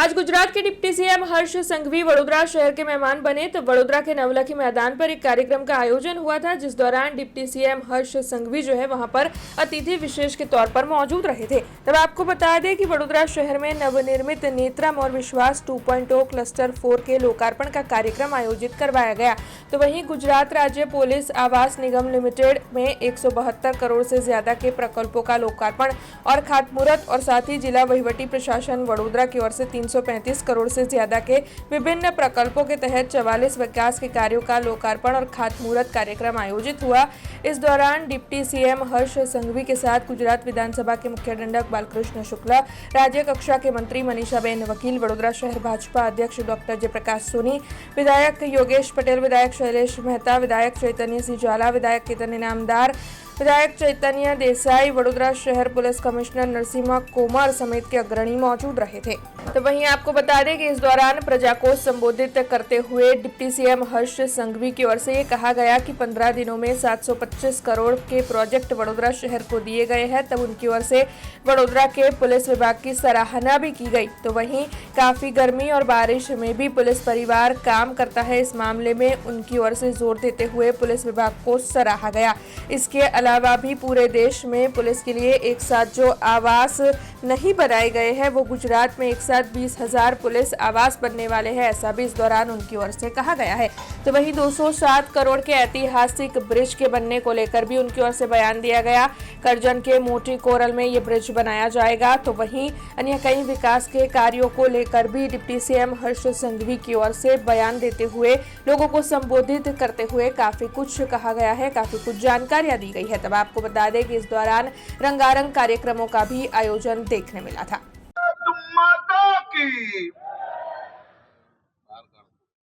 आज गुजरात के deputy CM हर्ष संघवी वडोदरा शहर के मेहमान बने तो वडोदरा के नवलखी मैदान पर एक कार्यक्रम का आयोजन हुआ था, जिस दौरान डिप्टी सीएम हर्ष संघवी जो है वहां पर अतिथि विशेष के तौर पर मौजूद रहे थे। तब आपको बता दें कि वडोदरा शहर में नवनिर्मित नेत्रम और विश्वास 2.0 क्लस्टर 4 के लोकार्पण का कार्यक्रम आयोजित करवाया गया। तो वहीं गुजरात राज्य पुलिस आवास निगम लिमिटेड में 172 करोड़ से ज्यादा के प्रकल्पों का लोकार्पण और खातमुहूर्त और साथ ही जिला वहीवटी प्रशासन वडोदरा की ओर से 335 करोड़ से ज्यादा के विभिन्न प्रकल्पों के तहत 44 विकास के कार्यों का लोकार्पण और खातमुहूर्त कार्यक्रम आयोजित हुआ। इस दौरान डिप्टी सीएम हर्ष संघवी के साथ गुजरात विधानसभा के मुख्य दंडक बालकृष्ण शुक्ला, राज्य कक्षा के मंत्री मनीषाबेन वकील, वडोदरा शहर भाजपा अध्यक्ष डॉक्टर जयप्रकाश सोनी, विधायक योगेश पटेल, विधायक शैलेश मेहता, विधायक चैतन्य सिंह ज्वाला, विधायक केतन इनामदार, विधायक चैतन्य देसाई, वडोदरा शहर पुलिस कमिश्नर नरसिम्हा कोमर समेत के अग्रणी मौजूद रहे थे। तो वहीं आपको बता दें कि इस दौरान प्रजा को संबोधित करते हुए डिप्टी सीएम हर्ष संघवी की ओर से ये कहा गया कि 15 दिनों में 725 करोड़ के प्रोजेक्ट वडोदरा शहर को दिए गए हैं। तब उनकी ओर से वडोदरा के पुलिस विभाग की सराहना भी की गई। तो वहीं काफी गर्मी और बारिश में भी पुलिस परिवार काम करता है, इस मामले में उनकी ओर से जोर देते हुए पुलिस विभाग को सराहा गया। इसके अलावा भी पूरे देश में पुलिस के लिए एक साथ जो आवास नहीं बनाए गए हैं, वो गुजरात में एक साथ 20,000 पुलिस आवास बनने वाले हैं, ऐसा भी इस दौरान उनकी ओर से कहा गया है। तो वहीं 207 करोड़ के ऐतिहासिक ब्रिज के बनने को लेकर भी उनकी ओर से बयान दिया गया। करजन के मोटी कोरल में ये ब्रिज बनाया जाएगा। तो वहीं अन्य कई विकास के कार्यों को लेकर भी डिप्टी सीएम हर्ष संघवी की ओर से बयान देते हुए लोगों को संबोधित करते हुए काफी कुछ कहा गया है, काफी कुछ जानकारियां दी गई है। तब आपको बता दें कि इस दौरान रंगारंग कार्यक्रमों का भी आयोजन देखने मिला था।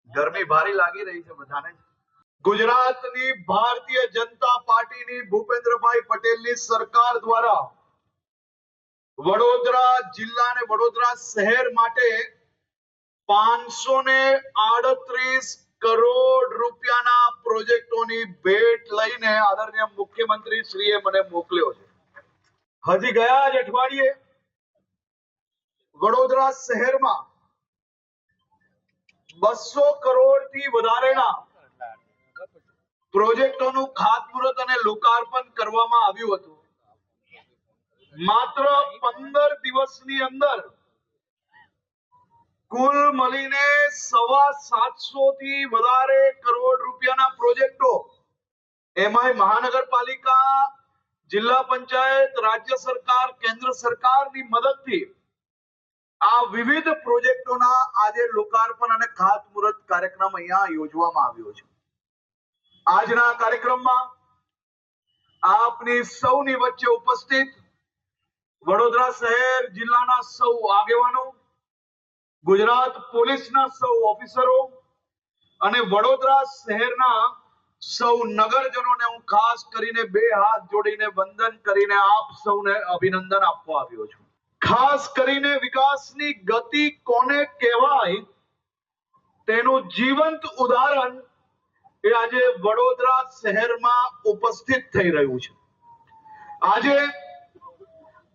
ગરમી ભારી લાગી રહી છે બધાને। ગુજરાતની ભારતીય જનતા પાર્ટીની ભૂપેન્દ્રભાઈ પટેલની સરકાર દ્વારા વડોદરા જિલ્લા અને વડોદરા શહેર માટે 538 કરોડ રૂપિયાના પ્રોજેક્ટોની ભેટ લઈને આદરણીય મુખ્યમંત્રી શ્રીએ મને મોકલ્યો છે। હજી ગયા જ અઠવાડિયે વડોદરા શહેરમાં 200 કરોડથી વધારેના પ્રોજેક્ટોનું ખાતમુહૂર્ત અને લોકાર્પણ કરવામાં આવ્યું હતું। માત્ર 15 દિવસની અંદર કુલ મળીને 750 થી વધારે કરોડ રૂપિયાના પ્રોજેક્ટો, એમાંય મહાનગરપાલિકા, જિલ્લા પંચાયત, રાજ્ય સરકાર, કેન્દ્ર સરકારની મદદથી આ વિવિધ પ્રોજેક્ટોના આજે લોકાર્પણ અને ખાતમુહૂર્ત કાર્યક્રમ અહીંયા યોજવામાં આવ્યો છે। આજના કાર્યક્રમમાં આપની સૌની વચ્ચે ઉપસ્થિત વડોદરા શહેર જિલ્લાના સૌ આગેવાનો, ગુજરાત પોલીસના સૌ ઓફિસરો અને વડોદરા શહેરના સૌ નગરજનોને હું ખાસ કરીને બે હાથ જોડીને વંદન કરીને આપ સૌને અભિનંદન આપવા આવ્યો છું। ખાસ કરીને વિકાસની ગતિ કોને કહેવાય તેનું જીવંત ઉદાહરણ એ આજે વડોદરા શહેરમાં ઉપસ્થિત થઈ રહ્યું છે। આજે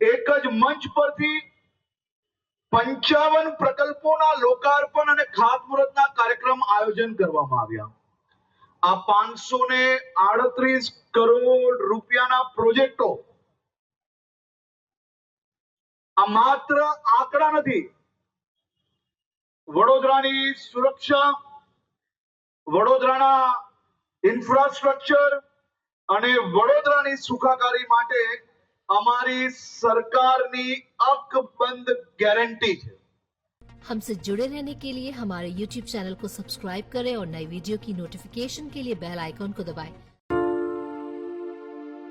એક જ મંચ પરથી 55 પ્રકલ્પોના લોકાર્પણ અને ખાતમુહૂર્તના કાર્યક્રમ આયોજન કરવામાં આવ્યા। આ 538 કરોડ રૂપિયાના પ્રોજેક્ટો આ માત્ર આંકડા નથી, વડોદરાની સુરક્ષા, વડોદરાના ઇન્ફ્રાસ્ટ્રક્ચર અને વડોદરાની સુખાકારી માટે અમારી સરકારની અકબંધ ગેરંટી છે। हमसे जुड़े रहने के लिए हमारे YouTube चैनल को सब्सक्राइब करें और नई वीडियो की नोटिफिकेशन के लिए बेल आइकॉन को दबाएं।